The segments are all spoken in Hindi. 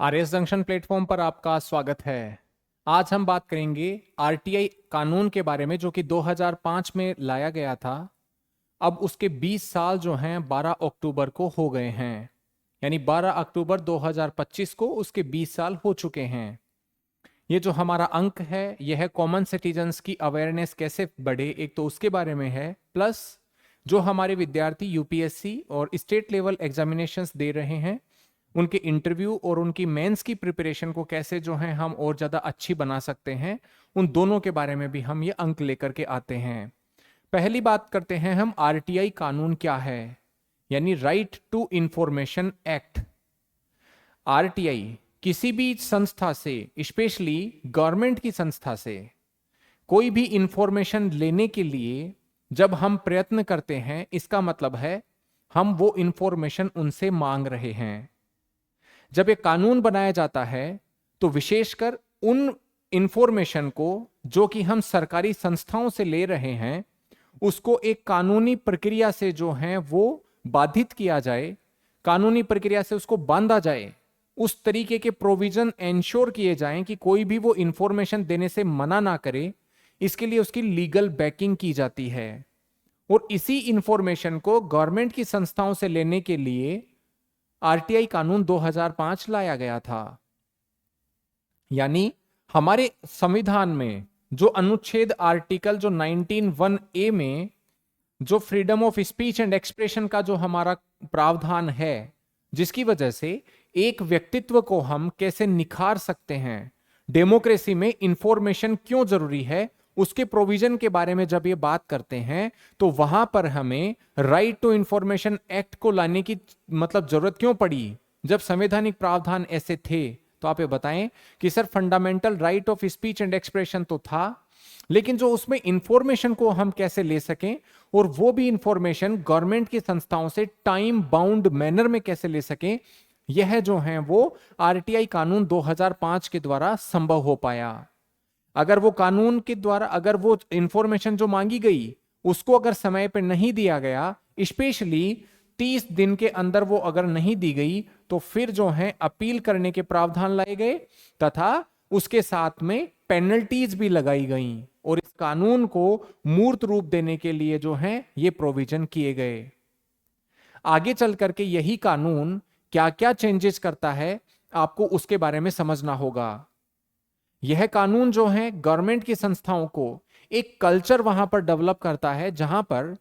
आरएस जंक्शन प्लेटफॉर्म पर आपका स्वागत है। आज हम बात करेंगे आरटीआई कानून के बारे में, जो कि 2005 में लाया गया था। अब उसके 20 साल जो हैं 12 अक्टूबर को हो गए हैं, यानी 12 अक्टूबर 2025 को उसके 20 साल हो चुके हैं। ये जो हमारा अंक है यह है कॉमन सिटीजन्स की अवेयरनेस कैसे बढ़े, एक तो उसके बारे में है, प्लस जो हमारे विद्यार्थी यूपीएससी और स्टेट लेवल एग्जामिनेशंस दे रहे हैं उनके इंटरव्यू और उनकी मेंस की प्रिपरेशन को कैसे जो है हम और ज़्यादा अच्छी बना सकते हैं, उन दोनों के बारे में भी हम ये अंक लेकर के आते हैं। पहली बात करते हैं हम, आरटीआई कानून क्या है, यानी right to information act. RTI किसी भी संस्था से, स्पेशली गवर्नमेंट की संस्था से, कोई भी इंफॉर्मेशन लेने के लिए जब हम प्रयत्न करते हैं, इसका मतलब है हम वो इंफॉर्मेशन उनसे मांग रहे हैं। जब एक कानून बनाया जाता है तो विशेषकर उन इंफॉर्मेशन को जो कि हम सरकारी संस्थाओं से ले रहे हैं उसको एक कानूनी प्रक्रिया से जो है वो बाधित किया जाए, कानूनी प्रक्रिया से उसको बांधा जाए, उस तरीके के प्रोविजन एंश्योर किए जाएं कि कोई भी वो इंफॉर्मेशन देने से मना ना करे। इसके लिए उसकी लीगल बैकिंग की जाती है और इसी इंफॉर्मेशन को गवर्नमेंट की संस्थाओं से लेने के लिए आरटीआई कानून 2005 लाया गया था। यानी हमारे संविधान में जो अनुच्छेद आर्टिकल जो 19(1)(a) में जो freedom of speech and expression का जो हमारा प्रावधान है, जिसकी वजह से एक व्यक्तित्व को हम कैसे निखार सकते हैं, डेमोक्रेसी में इंफॉर्मेशन क्यों जरूरी है, उसके प्रोविजन के बारे में जब ये बात करते हैं तो वहां पर हमें राइट टू इंफॉर्मेशन एक्ट को लाने की मतलब जरूरत क्यों पड़ी। जब संवैधानिक प्रावधान ऐसे थे तो आप ये बताएं कि sir fundamental right of speech and expression तो था, लेकिन जो उसमें इंफॉर्मेशन को हम कैसे ले सकें और वो भी इंफॉर्मेशन गवर्नमेंट की संस्थाओं से टाइम बाउंड मैनर में कैसे ले सकें, यह जो है वो आरटीआई कानून 2005 के द्वारा संभव हो पाया। अगर वो कानून के द्वारा अगर वो इंफॉर्मेशन जो मांगी गई उसको अगर समय पर नहीं दिया गया, स्पेशली 30 दिन के अंदर वो अगर नहीं दी गई, तो फिर जो है अपील करने के प्रावधान लाए गए तथा उसके साथ में पेनल्टीज भी लगाई गई और इस कानून को मूर्त रूप देने के लिए जो है ये प्रोविजन किए गए। आगे चल करके यही कानून क्या क्या चेंजेस करता है आपको उसके बारे में समझना होगा। यह कानून जो है गवर्नमेंट की संस्थाओं को एक कल्चर वहां पर डेवलप करता है जहां पर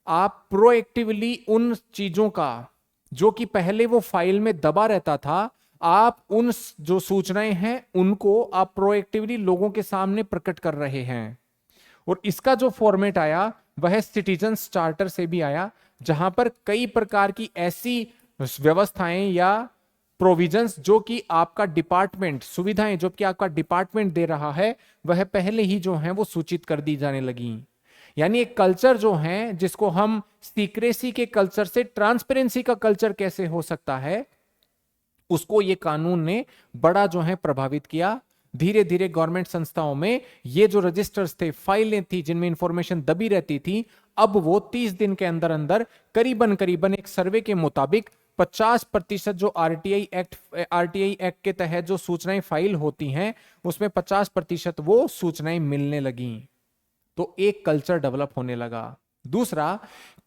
आप प्रोएक्टिवली उन चीजों का जो कि पहले वो फाइल में दबा रहता था, आप उन जो सूचनाएं हैं उनको आप प्रोएक्टिवली लोगों के सामने प्रकट कर रहे हैं। और इसका जो फॉर्मेट आया वह सिटीजन्स चार्टर से भी आया, जहां पर कई प्रकार की ऐसी व्यवस्थाएं या प्रोविजंस जो कि आपका डिपार्टमेंट, सुविधाएं जो कि आपका डिपार्टमेंट दे रहा है, वह पहले ही जो है वो सूचित कर दी जाने लगी। यानी एक कल्चर जो है जिसको हम सीक्रेसी के कल्चर से ट्रांसपेरेंसी का कल्चर कैसे हो सकता है, उसको ये कानून ने बड़ा जो है प्रभावित किया। धीरे धीरे गवर्नमेंट संस्थाओं में ये जो रजिस्टर्स थे, फाइलें थी जिनमें इंफॉर्मेशन दबी रहती थी, अब वो 30 दिन के अंदर अंदर करीबन करीबन एक सर्वे के मुताबिक 50% जो आरटीआई एक्ट के तहत जो सूचनाएं फाइल होती हैं उसमें 50% वो सूचनाएं मिलने लगी। तो एक कल्चर डेवलप होने लगा। दूसरा,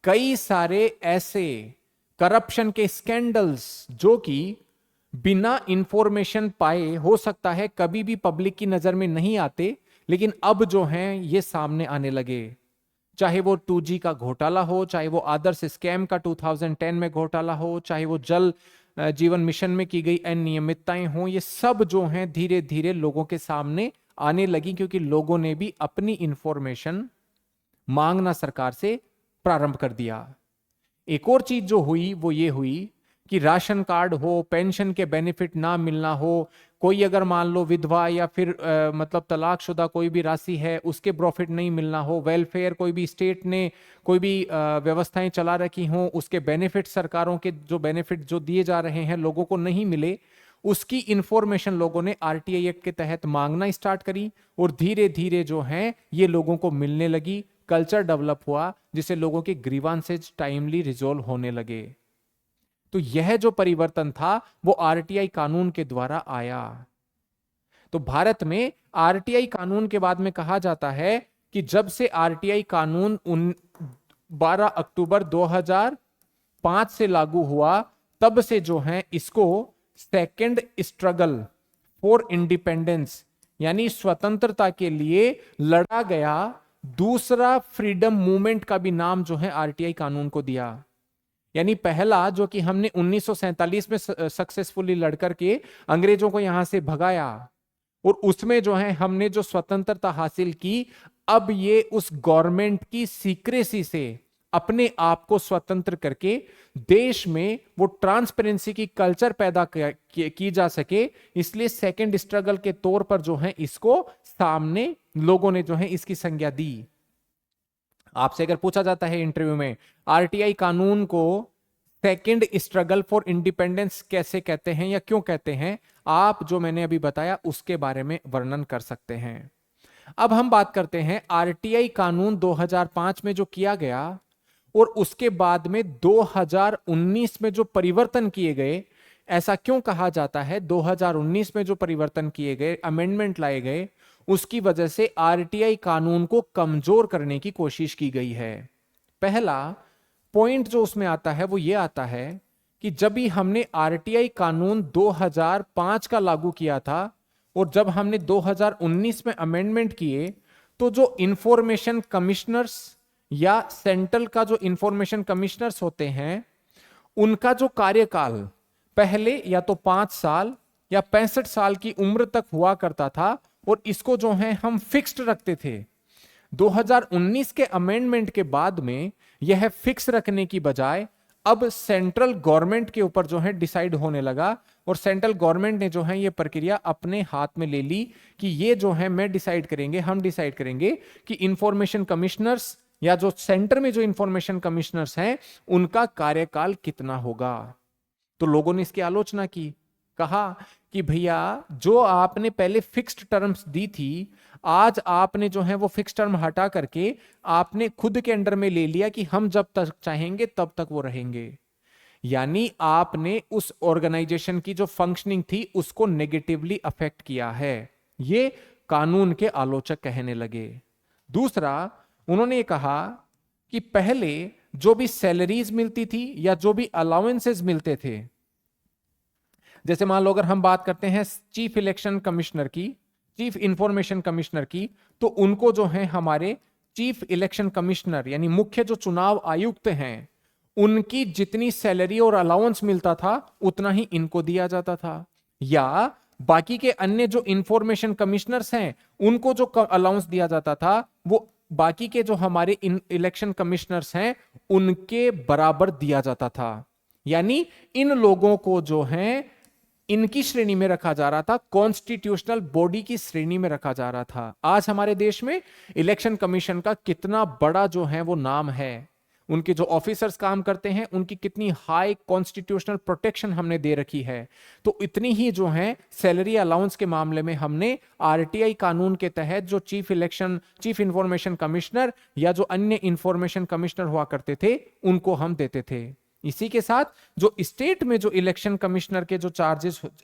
कई सारे ऐसे करप्शन के स्कैंडल्स जो कि बिना इंफॉर्मेशन पाए हो सकता है कभी भी पब्लिक की नजर में नहीं आते, लेकिन अब जो हैं ये सामने आने लगे। चाहे वो 2G का घोटाला हो, चाहे वो आदर्श स्कैम का 2010 में घोटाला हो, चाहे वो जल जीवन मिशन में की गई अनियमितताएं हो, ये सब जो हैं धीरे धीरे लोगों के सामने आने लगी, क्योंकि लोगों ने भी अपनी इंफॉर्मेशन मांगना सरकार से प्रारंभ कर दिया। एक और चीज जो हुई वो ये हुई कि राशन कार्ड हो, पेंशन के बेनिफिट ना मिलना हो, कोई अगर मान लो विधवा या फिर मतलब तलाकशुदा कोई भी राशि है उसके प्रॉफिट नहीं मिलना हो, वेलफेयर कोई भी स्टेट ने कोई भी व्यवस्थाएं चला रखी हो उसके बेनिफिट, सरकारों के जो बेनिफिट जो दिए जा रहे हैं लोगों को नहीं मिले, उसकी इंफॉर्मेशन लोगों ने आरटीआई एक्ट के तहत मांगना स्टार्ट करी और धीरे धीरे जो है ये लोगों को मिलने लगी। कल्चर डेवलप हुआ जिससे लोगों के ग्रीवांसेज टाइमली रिजोल्व होने लगे। तो यह जो परिवर्तन था वो आरटीआई कानून के द्वारा आया। तो भारत में आरटीआई कानून के बाद में कहा जाता है कि जब से आरटीआई कानून 12 अक्टूबर 2005 से लागू हुआ, तब से जो है इसको सेकेंड स्ट्रगल फॉर इंडिपेंडेंस यानी स्वतंत्रता के लिए लड़ा गया दूसरा फ्रीडम मूवमेंट का भी नाम जो है आरटीआई कानून को दिया। यानी पहला जो कि हमने 1947 में सक्सेसफुली लड़कर के अंग्रेजों को यहां से भगाया और उसमें जो है हमने जो स्वतंत्रता हासिल की, अब ये उस गवर्नमेंट की सीक्रेसी से अपने आप को स्वतंत्र करके देश में वो ट्रांसपेरेंसी की कल्चर पैदा की जा सके, इसलिए सेकंड स्ट्रगल के तौर पर जो है इसको सामने लोगों ने जो है इसकी संज्ञा दी। आपसे अगर पूछा जाता है इंटरव्यू में आरटीआई कानून को सेकंड स्ट्रगल फॉर इंडिपेंडेंस कैसे कहते हैं या क्यों कहते हैं, आप जो मैंने अभी बताया उसके बारे में वर्णन कर सकते हैं। अब हम बात करते हैं आरटीआई कानून 2005 में जो किया गया और उसके बाद में 2019 में जो परिवर्तन किए गए। ऐसा क्यों कहा जाता है? 2019 में जो परिवर्तन किए गए, अमेंडमेंट लाए गए, उसकी वजह से आरटीआई कानून को कमजोर करने की कोशिश की गई है। पहला पॉइंट जो उसमें आता है वो ये आता है कि जब भी हमने आरटीआई कानून 2005 का लागू किया था और जब हमने 2019 में अमेंडमेंट किए, तो जो इंफॉर्मेशन कमिश्नर्स या सेंट्रल का जो इंफॉर्मेशन कमिश्नर्स होते हैं, उनका जो कार्यकाल पहले या तो 5 साल या 65 साल की उम्र तक हुआ करता था और इसको जो है हम फिक्स्ड रखते थे। 2019 के अमेंडमेंट के बाद में यह फिक्स रखने की बजाय अब सेंट्रल गवर्नमेंट के ऊपर जो है डिसाइड होने लगा और सेंट्रल गवर्नमेंट ने जो है ये प्रक्रिया अपने हाथ में ले ली कि ये जो है हम डिसाइड करेंगे कि इंफॉर्मेशन कमिश्नर्स या जो सेंटर में जो इंफॉर्मेशन कमिश्नर्स हैं उनका कार्यकाल कितना होगा। तो लोगों ने इसकी आलोचना की, कहा कि भैया जो आपने पहले फिक्स्ड टर्म्स दी थी, आज आपने जो है वो फिक्स्ड टर्म हटा करके आपने खुद के अंडर में ले लिया कि हम जब तक चाहेंगे तब तक वो रहेंगे। यानी आपने उस ऑर्गेनाइजेशन की जो फंक्शनिंग थी उसको नेगेटिवली अफेक्ट किया है, ये कानून के आलोचक कहने लगे। दूसरा, उन्होंने ये कहा कि पहले जो भी सैलरीज मिलती थी या जो भी अलाउंसेस मिलते थे, जैसे मान लो अगर हम बात करते हैं चीफ इलेक्शन कमिश्नर की, चीफ इंफॉर्मेशन कमिश्नर की, तो उनको जो है हमारे चीफ इलेक्शन कमिश्नर यानी मुख्य जो चुनाव आयुक्त हैं, उनकी जितनी सैलरी और अलाउंस मिलता था उतना ही इनको दिया जाता था। या बाकी के अन्य जो इंफॉर्मेशन कमिश्नर्स हैं उनको जो अलाउंस दिया जाता था वो बाकी के जो हमारे इलेक्शन कमिश्नर्स हैं उनके बराबर दिया जाता था। यानी इन लोगों को जो है इनकी श्रेणी में रखा जा रहा था, कॉन्स्टिट्यूशनल बॉडी की श्रेणी में रखा जा रहा था। आज हमारे देश में इलेक्शन कमीशन का कितना बड़ा जो है वो नाम है, उनके जो ऑफिसर्स काम करते हैं उनकी कितनी हाई कॉन्स्टिट्यूशनल प्रोटेक्शन हमने दे रखी है। तो इतनी ही जो है सैलरी अलाउंस के मामले में हमने आरटीआई कानून के तहत जो चीफ इंफॉर्मेशन कमिश्नर या जो अन्य इंफॉर्मेशन कमिश्नर हुआ करते थे उनको हम देते थे। इसी के साथ जो स्टेट में जो इलेक्शन कमिश्नर के जो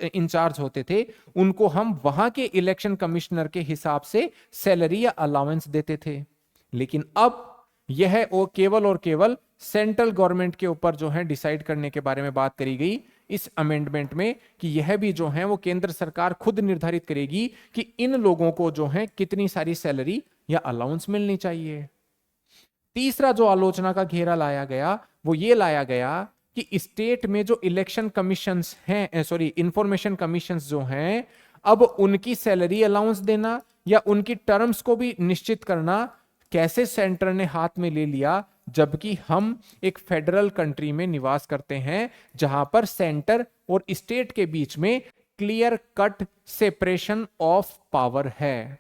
इंचार्ज होते थे उनको हम वहां के इलेक्शन कमिश्नर के हिसाब से सैलरी या अलाउंस देते थे। लेकिन अब यह केवल और केवल सेंट्रल गवर्नमेंट के ऊपर जो है डिसाइड करने के बारे में बात करी गई इस अमेंडमेंट में कि यह भी जो है वो केंद्र सरकार खुद निर्धारित करेगी कि इन लोगों को जो है कितनी सारी सैलरी या अलाउंस मिलनी चाहिए। तीसरा जो आलोचना का घेरा लाया गया वो ये लाया गया कि स्टेट में जो इलेक्शन कमीशंस हैं, इंफॉर्मेशन कमीशंस जो हैं, अब उनकी सैलरी अलाउंस देना या उनकी टर्म्स को भी निश्चित करना कैसे सेंटर ने हाथ में ले लिया, जबकि हम एक फेडरल कंट्री में निवास करते हैं जहां पर सेंटर और स्टेट के बीच में clear cut separation of power है।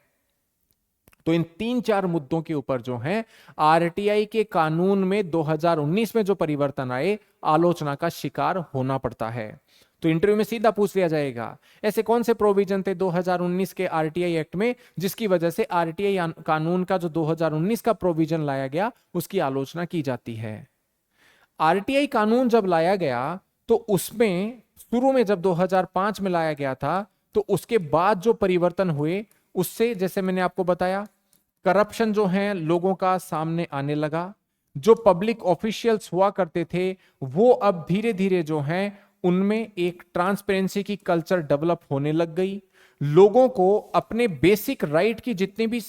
तो इन 3-4 मुद्दों के ऊपर जो है आरटीआई के कानून में 2019 में जो परिवर्तन आए आलोचना का शिकार होना पड़ता है। तो इंटरव्यू में सीधा पूछ लिया जाएगा ऐसे कौन से प्रोविजन थे 2019 के आरटीआई एक्ट में जिसकी वजह से आरटीआई कानून का जो 2019 का प्रोविजन लाया गया उसकी आलोचना की जाती है। आरटीआई कानून जब लाया गया तो उसमें शुरू में जब 2005 में लाया गया था, तो उसके बाद जो परिवर्तन हुए उससे, जैसे मैंने आपको बताया, करप्शन जो है लोगों का सामने आने लगा। जो पब्लिक ऑफिशियल्स हुआ करते थे वो अब धीरे धीरे जो है उनमें एक ट्रांसपेरेंसी की कल्चर डेवलप होने लग गई। लोगों को अपने बेसिक राइट की जितनी भी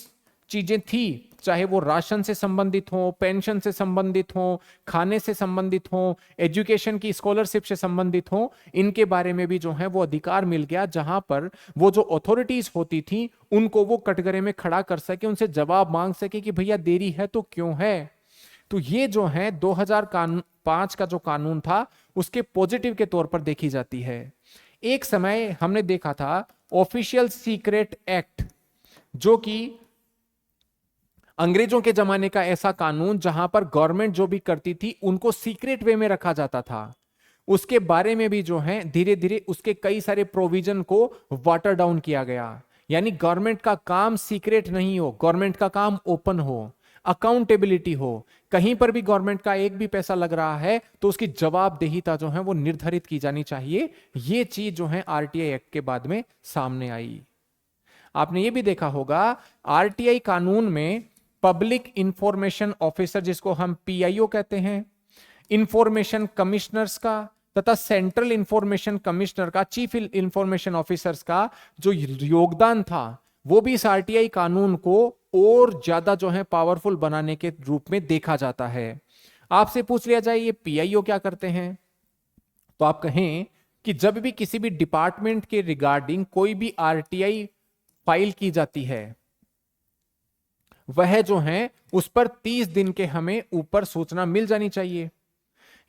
चीजें थी, चाहे वो राशन से संबंधित हो, पेंशन से संबंधित हो, खाने से संबंधित हो, एजुकेशन की स्कॉलरशिप से संबंधित हो, इनके बारे में भी जो है वो अधिकार मिल गया, जहां पर वो जो अथॉरिटीज होती थी उनको वो कटघरे में खड़ा कर सके, उनसे जवाब मांग सके कि भैया देरी है तो क्यों है। तो ये जो है 2005 का जो कानून था उसके पॉजिटिव के तौर पर देखी जाती है। एक समय हमने देखा था ऑफिशियल सीक्रेट एक्ट, जो कि अंग्रेजों के जमाने का ऐसा कानून जहां पर गवर्नमेंट जो भी करती थी उनको सीक्रेट वे में रखा जाता था। उसके बारे में भी जो है धीरे धीरे उसके कई सारे प्रोविजन को वाटर डाउन किया गया। यानी गवर्नमेंट का काम सीक्रेट नहीं हो, गवर्नमेंट का काम ओपन हो, अकाउंटेबिलिटी हो। कहीं पर भी गवर्नमेंट का एक भी पैसा लग रहा है तो उसकी जवाबदेहिता जो है वो निर्धारित की जानी चाहिए। ये चीज जो है आरटीआई एक्ट के बाद में सामने आई। आपने ये भी देखा होगा आरटीआई कानून में पब्लिक इंफॉर्मेशन ऑफिसर, जिसको हम पीआईओ कहते हैं, इंफॉर्मेशन कमिश्नर्स का तथा सेंट्रल इंफॉर्मेशन कमिश्नर का, चीफ इंफॉर्मेशन ऑफिसर्स का जो योगदान था वो भी इस आरटीआई कानून को और ज्यादा जो है पावरफुल बनाने के रूप में देखा जाता है। आपसे पूछ लिया जाए ये पीआईओ क्या करते हैं, तो आप कहें कि जब भी किसी भी डिपार्टमेंट के रिगार्डिंग कोई भी आरटीआई फाइल की जाती है, वह जो है उस पर 30 दिन के हमें ऊपर सूचना मिल जानी चाहिए।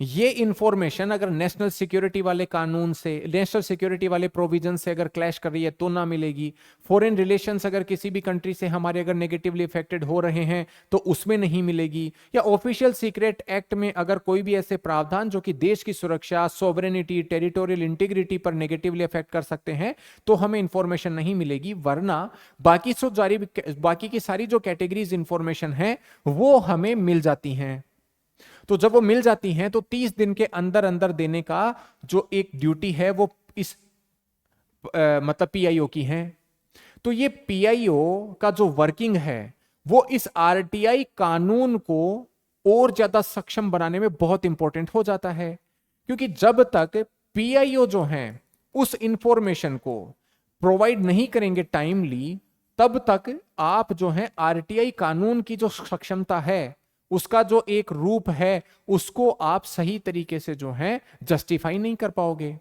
ये इंफॉर्मेशन अगर नेशनल सिक्योरिटी वाले कानून से, नेशनल सिक्योरिटी वाले प्रोविजन से अगर क्लैश कर रही है तो ना मिलेगी। फॉरेन रिलेशंस अगर किसी भी कंट्री से हमारे अगर नेगेटिवली इफेक्टेड हो रहे हैं तो उसमें नहीं मिलेगी। या ऑफिशियल सीक्रेट एक्ट में अगर कोई भी ऐसे प्रावधान जो कि देश की सुरक्षा, सॉवरेनिटी, टेरिटोरियल इंटीग्रिटी पर नेगेटिवली इफेक्ट कर सकते हैं तो हमें इंफॉर्मेशन नहीं मिलेगी। वरना बाकी की सारी जो कैटेगरीज इंफॉर्मेशन है वो हमें मिल जाती हैं। तो जब वो मिल जाती हैं तो 30 दिन के अंदर अंदर देने का जो एक ड्यूटी है वो इस मतलब पीआईओ की है। तो ये पीआईओ का जो वर्किंग है वो इस आरटीआई कानून को और ज्यादा सक्षम बनाने में बहुत इंपॉर्टेंट हो जाता है। क्योंकि जब तक पीआईओ जो है उस इंफॉर्मेशन को प्रोवाइड नहीं करेंगे टाइमली, तब तक आप जो है आरटीआई कानून की जो सक्षमता है, उसका जो एक रूप है, उसको आप सही तरीके से जो है जस्टिफाई नहीं कर पाओगे।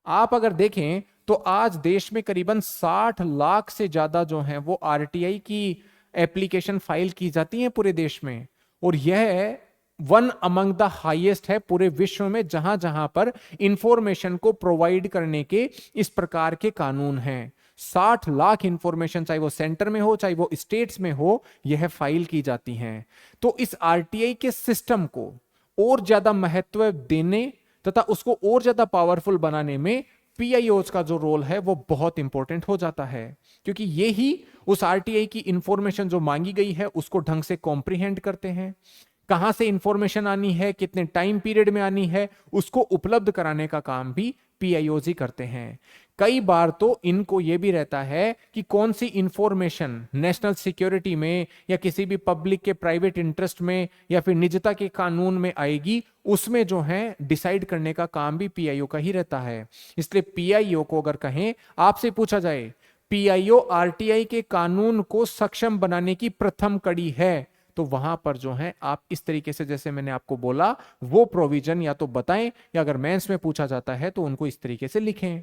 आप अगर देखें तो आज देश में करीबन 60 लाख से ज्यादा जो है वो आरटीआई की एप्लीकेशन फाइल की जाती है पूरे देश में, और यह वन अमंग द हाईएस्ट है पूरे विश्व में जहां जहां पर इंफॉर्मेशन को प्रोवाइड करने के इस प्रकार के कानून हैं। 60 लाख इंफॉर्मेशन, चाहे वो सेंटर में हो चाहे वो स्टेट्स में हो, यह फाइल की जाती हैं। तो इस आरटीआई के सिस्टम को और ज्यादा महत्व देने तथा उसको और ज्यादा पावरफुल बनाने में पीआईओज का जो रोल है वो बहुत इंपॉर्टेंट हो जाता है। क्योंकि ये ही उस आरटीआई की इंफॉर्मेशन जो मांगी गई है उसको ढंग से कॉम्प्रिहेंड करते हैं। कहां से इंफॉर्मेशन आनी है, कितने टाइम पीरियड में आनी है, उसको उपलब्ध कराने का काम भी पीआईओज ही करते हैं। कई बार तो इनको यह भी रहता है कि कौन सी इंफॉर्मेशन नेशनल सिक्योरिटी में या किसी भी पब्लिक के प्राइवेट इंटरेस्ट में या फिर निजता के कानून में आएगी, उसमें जो है डिसाइड करने का काम भी पीआईओ का ही रहता है। इसलिए पीआईओ को अगर कहें, आपसे पूछा जाए पीआईओ आरटीआई के कानून को सक्षम बनाने की प्रथम कड़ी है, तो वहां पर जो है आप इस तरीके से, जैसे मैंने आपको बोला, वो प्रोविजन या तो बताएं या अगर मेंस में पूछा जाता है तो उनको इस तरीके से लिखें।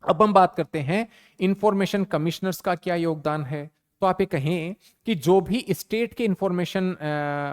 अब हम बात करते हैं इंफॉर्मेशन कमिश्नर्स का क्या योगदान है। तो आप ये कहें कि जो भी स्टेट के इंफॉर्मेशन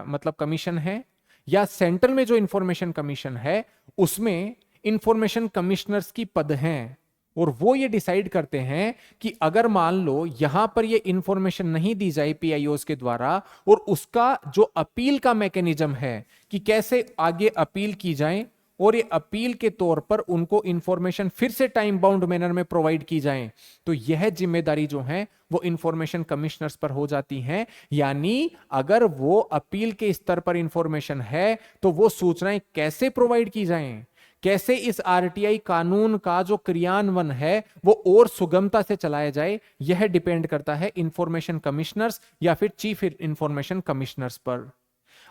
मतलब कमीशन है या सेंट्रल में जो इंफॉर्मेशन कमीशन है, उसमें इंफॉर्मेशन कमिश्नर्स की पद हैं, और वो ये डिसाइड करते हैं कि अगर मान लो यहां पर ये इंफॉर्मेशन नहीं दी जाए पीआईओज के द्वारा, और उसका जो अपील का मैकेनिज्म है कि कैसे आगे अपील की जाए, और ये अपील के तौर पर उनको इंफॉर्मेशन फिर से टाइम बाउंड मैनर में प्रोवाइड की जाए, तो यह जिम्मेदारी जो है वो इंफॉर्मेशन कमिश्नर्स पर हो जाती है। यानी अगर वो अपील के स्तर पर इंफॉर्मेशन है तो वो सूचनाएं कैसे प्रोवाइड की जाएं, कैसे इस आरटीआई कानून का जो क्रियान्वयन है वो और सुगमता से चलाया जाए, यह डिपेंड करता है इंफॉर्मेशन कमिश्नर्स या फिर चीफ इंफॉर्मेशन कमिश्नर्स पर।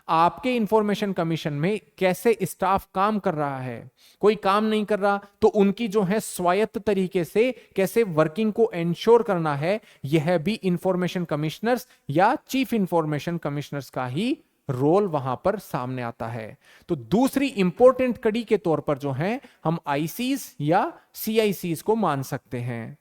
आपके इंफॉर्मेशन कमीशन में कैसे स्टाफ काम कर रहा है, कोई काम नहीं कर रहा तो उनकी जो है स्वायत्त तरीके से कैसे वर्किंग को एंश्योर करना है, यह भी इंफॉर्मेशन कमिश्नर्स या चीफ इंफॉर्मेशन कमिश्नर्स का ही रोल वहां पर सामने आता है। तो दूसरी इंपॉर्टेंट कड़ी के तौर पर जो है हम आईसीज या सीआईसीज को मान सकते हैं।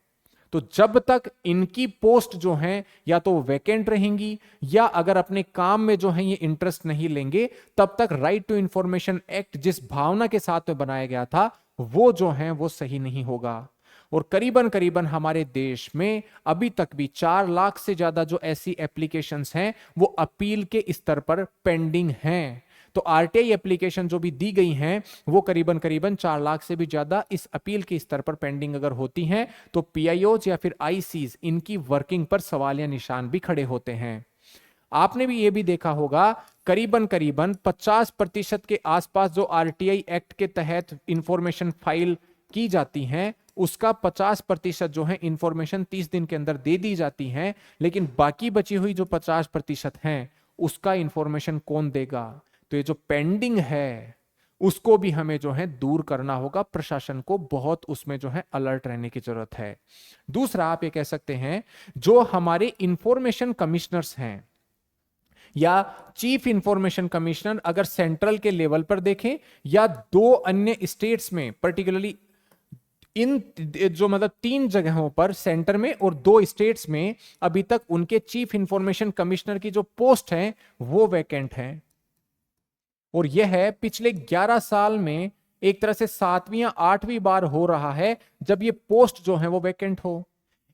तो जब तक इनकी पोस्ट जो है या तो वैकेंट रहेंगी या अगर अपने काम में जो है ये इंटरेस्ट नहीं लेंगे, तब तक राइट टू इंफॉर्मेशन एक्ट जिस भावना के साथ में बनाया गया था वो जो है वो सही नहीं होगा। और करीबन करीबन हमारे देश में अभी तक भी 4 लाख से ज्यादा जो ऐसी एप्लीकेशंस हैं वो अपील के स्तर पर पेंडिंग हैं। तो आरटीआई एप्लीकेशन जो भी दी गई हैं वो करीबन करीबन 4 लाख से भी ज्यादा इस अपील के स्तर पर पेंडिंग अगर होती हैं तो पीआईओज या फिर आईसीज इनकी वर्किंग पर सवालिया निशान भी खड़े होते हैं। आपने भी ये भी देखा होगा करीबन करीबन 50% के आसपास जो आरटीआई एक्ट के तहत इंफॉर्मेशन फाइल की जाती हैं उसका 50% जो है इंफॉर्मेशन 30 दिन के अंदर दे दी जाती है, लेकिन बाकी बची हुई जो 50% है उसका इंफॉर्मेशन कौन देगा। तो ये जो पेंडिंग है उसको भी हमें जो है दूर करना होगा, प्रशासन को बहुत उसमें जो है अलर्ट रहने की जरूरत है। दूसरा आप ये कह सकते हैं जो हमारे इंफॉर्मेशन कमिश्नर्स हैं या चीफ इंफॉर्मेशन कमिश्नर अगर सेंट्रल के लेवल पर देखें या 2 अन्य स्टेट्स में, पर्टिकुलरली इन जो मतलब 3 जगहों पर सेंटर में और 2 स्टेट्स में अभी तक उनके चीफ इंफॉर्मेशन कमिश्नर की जो पोस्ट है वो वैकेंट है। और यह है पिछले 11 साल में एक तरह से 7वीं या 8वीं बार हो रहा है जब ये पोस्ट जो है वो वैकेंट हो।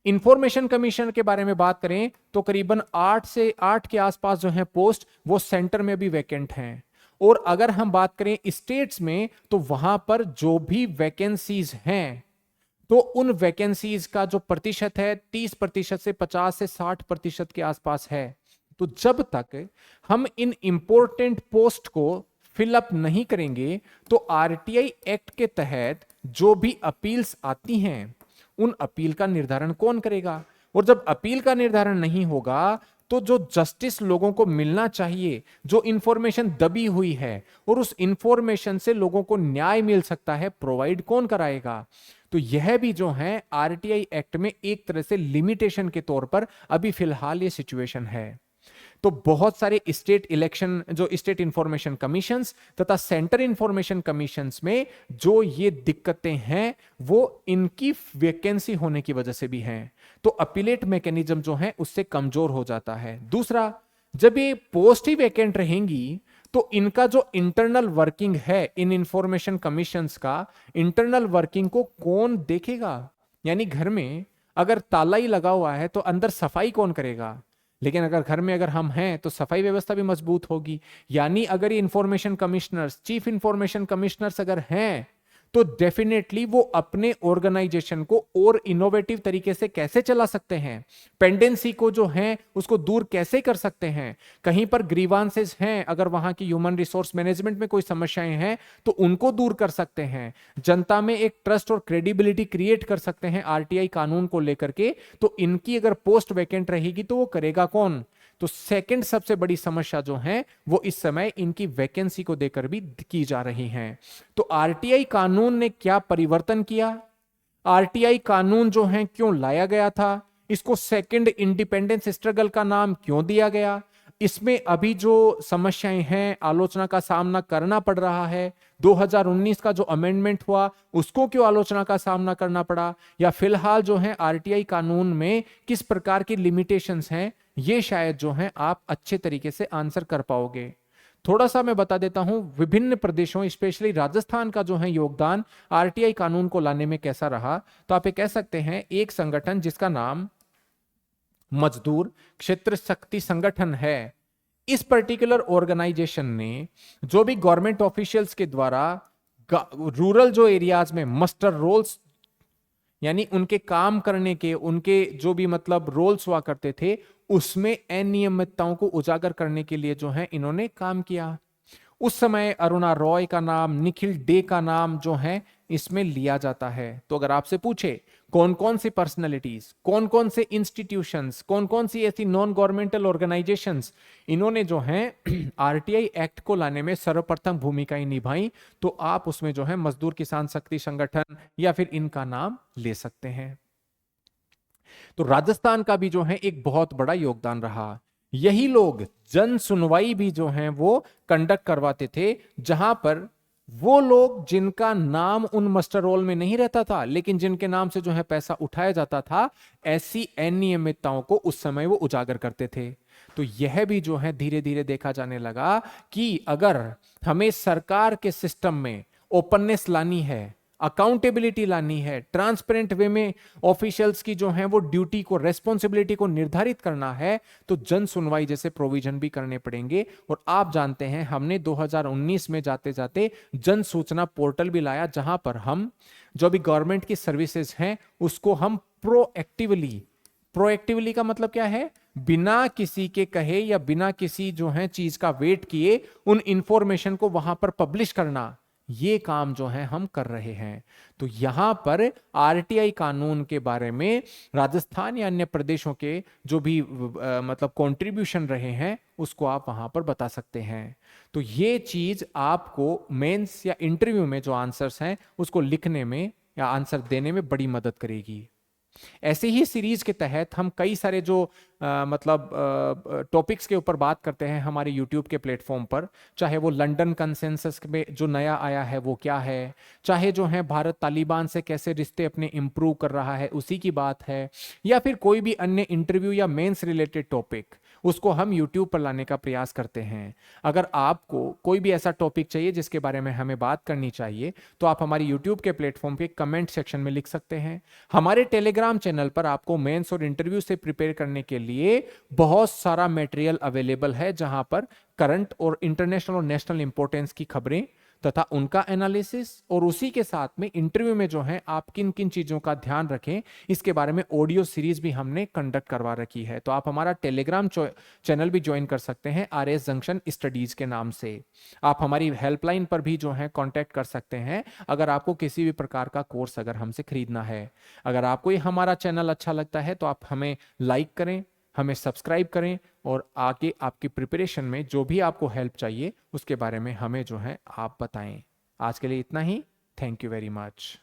इंफॉर्मेशन कमीशन के बारे में बात करें तो करीबन 8 के आसपास जो है पोस्ट वो सेंटर में भी वैकेंट हैं। और अगर हम बात करें स्टेट्स में तो वहां पर जो भी वैकेंसीज हैं तो उन वैकेंसीज का जो प्रतिशत है 30% से 50 से 60% के आसपास है। तो जब तक हम इन इंपॉर्टेंट पोस्ट को फिलअप नहीं करेंगे तो आरटीआई एक्ट के तहत जो भी अपील्स आती हैं उन अपील का निर्धारण कौन करेगा। और जब अपील का निर्धारण नहीं होगा तो जो जस्टिस लोगों को मिलना चाहिए, जो इंफॉर्मेशन दबी हुई है और उस इंफॉर्मेशन से लोगों को न्याय मिल सकता है, प्रोवाइड कौन कराएगा। तो यह भी जो है आरटीआई एक्ट में एक तरह से लिमिटेशन के तौर पर अभी फिलहाल ये सिचुएशन है। तो बहुत सारे स्टेट इलेक्शन जो स्टेट इंफॉर्मेशन कमीशंस तथा सेंटर इंफॉर्मेशन कमीशंस में जो ये दिक्कतें हैं वो इनकी वैकेंसी होने की वजह से भी हैं। तो अपीलेट मैकेनिज्म जो है उससे कमजोर हो जाता है। दूसरा, जब ये पोस्ट ही वैकेंट रहेंगी तो इनका जो इंटरनल वर्किंग है इन इंफॉर्मेशन कमीशंस का, इंटरनल वर्किंग को कौन देखेगा। यानी घर में अगर ताला ही लगा हुआ है तो अंदर सफाई कौन करेगा। लेकिन अगर घर में अगर हम हैं तो सफाई व्यवस्था भी मजबूत होगी। यानी अगर ये information commissioners, chief information commissioners अगर हैं तो डेफिनेटली वो अपने ऑर्गेनाइजेशन को और इनोवेटिव तरीके से कैसे चला सकते हैं, पेंडेंसी को जो है उसको दूर कैसे कर सकते हैं। कहीं पर ग्रीवांसेस हैं, अगर वहां की ह्यूमन रिसोर्स मैनेजमेंट में कोई समस्याएं हैं तो उनको दूर कर सकते हैं। जनता में एक ट्रस्ट और क्रेडिबिलिटी क्रिएट कर सकते हैं आरटीआई कानून को लेकर के। तो इनकी अगर पोस्ट वैकेंट रहेगी तो वो करेगा कौन। तो सेकंड सबसे बड़ी समस्या जो है वो इस समय इनकी वैकेंसी को देकर भी की जा रही है। तो आरटीआई कानून ने क्या परिवर्तन किया, आरटीआई कानून जो है क्यों लाया गया था, इसको सेकंड इंडिपेंडेंस स्ट्रगल का नाम क्यों दिया गया, इसमें अभी जो समस्याएं हैं, आलोचना का सामना करना पड़ रहा है, 2019 का जो अमेंडमेंट हुआ उसको क्यों आलोचना का सामना करना पड़ा, या फिलहाल जो है आरटीआई कानून में किस प्रकार की लिमिटेशंस हैं, ये शायद जो है आप अच्छे तरीके से आंसर कर पाओगे। थोड़ा सा मैं बता देता हूं विभिन्न प्रदेशों, स्पेशली राजस्थान का जो है योगदान आरटीआई कानून को लाने में कैसा रहा। तो आप ये कह सकते हैं एक संगठन जिसका नाम मजदूर क्षेत्र शक्ति संगठन है, इस पर्टिकुलर ऑर्गेनाइजेशन ने जो भी गवर्नमेंट ऑफिशियल्स के द्वारा रूरल जो एरियाज में मस्टर रोल्स, यानी उनके काम करने के उनके जो भी मतलब रोल्स हुआ करते थे उसमें अनियमितताओं को उजागर करने के लिए जो है इन्होंने काम किया। उस समय अरुणा रॉय का नाम, निखिल डे का नाम जो है इसमें लिया जाता है। तो अगर आपसे पूछे कौन कौन सी पर्सनैलिटीज, कौन कौन से इंस्टीट्यूशंस, कौन कौन सी ऐसी नॉन गवर्नमेंटल ऑर्गेनाइजेशंस इन्होंने जो है आरटीआई एक्ट को लाने में सर्वप्रथम भूमिकाएं निभाई, तो आप उसमें जो है मजदूर किसान शक्ति संगठन या फिर इनका नाम ले सकते हैं। तो राजस्थान का भी जो है एक बहुत बड़ा योगदान रहा। यही लोग जन सुनवाई भी जो है वो कंडक्ट करवाते थे, जहां पर वो लोग जिनका नाम उन मस्टर रोल में नहीं रहता था लेकिन जिनके नाम से जो है पैसा उठाया जाता था, ऐसी अनियमितताओं को उस समय वो उजागर करते थे। तो यह भी जो है धीरे धीरे देखा जाने लगा कि अगर हमें सरकार के सिस्टम में ओपननेस लानी है, अकाउंटेबिलिटी लानी है, ट्रांसपेरेंट वे में ऑफिशियल्स की जो है वो ड्यूटी को, रेस्पॉन्सिबिलिटी को निर्धारित करना है, तो जन सुनवाई जैसे प्रोविजन भी करने पड़ेंगे। और आप जानते हैं हमने 2019 में जाते जाते जन सूचना पोर्टल भी लाया, जहां पर हम जो भी गवर्नमेंट की सर्विसेज हैं उसको हम प्रोएक्टिवली का मतलब क्या है, बिना किसी के कहे या बिना किसी जो है चीज का वेट किए उन इंफॉर्मेशन को वहां पर पब्लिश करना, ये काम जो है हम कर रहे हैं। तो यहां पर आरटीआई कानून के बारे में राजस्थान या अन्य प्रदेशों के जो भी मतलब कंट्रीब्यूशन रहे हैं उसको आप वहां पर बता सकते हैं। तो ये चीज आपको मेंस या इंटरव्यू में जो आंसर्स हैं उसको लिखने में या आंसर देने में बड़ी मदद करेगी। ऐसे ही सीरीज के तहत हम कई सारे जो मतलब टॉपिक्स के ऊपर बात करते हैं हमारे यूट्यूब के प्लेटफॉर्म पर, चाहे वो लंदन कंसेंसस में जो नया आया है वो क्या है, चाहे जो है भारत तालिबान से कैसे रिश्ते अपने इंप्रूव कर रहा है उसी की बात है, या फिर कोई भी अन्य इंटरव्यू या मेंस रिलेटेड टॉपिक, उसको हम यूट्यूब पर लाने का प्रयास करते हैं। अगर आपको कोई भी ऐसा टॉपिक चाहिए जिसके बारे में हमें बात करनी चाहिए, तो आप हमारी यूट्यूब के प्लेटफॉर्म पे कमेंट सेक्शन में लिख सकते हैं। हमारे टेलीग्राम चैनल पर आपको मेंस और इंटरव्यू से प्रिपेयर करने के लिए बहुत सारा मटेरियल अवेलेबल है, जहां पर करंट और इंटरनेशनल और नेशनल इंपॉर्टेंस की खबरें तथा उनका एनालिसिस, और उसी के साथ में इंटरव्यू में जो है आप किन किन चीजों का ध्यान रखें इसके बारे में ऑडियो सीरीज भी हमने कंडक्ट करवा रखी है। तो आप हमारा टेलीग्राम चैनल भी ज्वाइन कर सकते हैं RS जंक्शन स्टडीज के नाम से। आप हमारी हेल्पलाइन पर भी जो है कांटेक्ट कर सकते हैं अगर आपको किसी भी प्रकार का कोर्स अगर हमसे खरीदना है। अगर आपको ये हमारा चैनल अच्छा लगता है तो आप हमें लाइक करें, हमें सब्सक्राइब करें, और आगे आपकी प्रिपरेशन में जो भी आपको हेल्प चाहिए उसके बारे में हमें जो है आप बताएं। आज के लिए इतना ही। Thank you very much.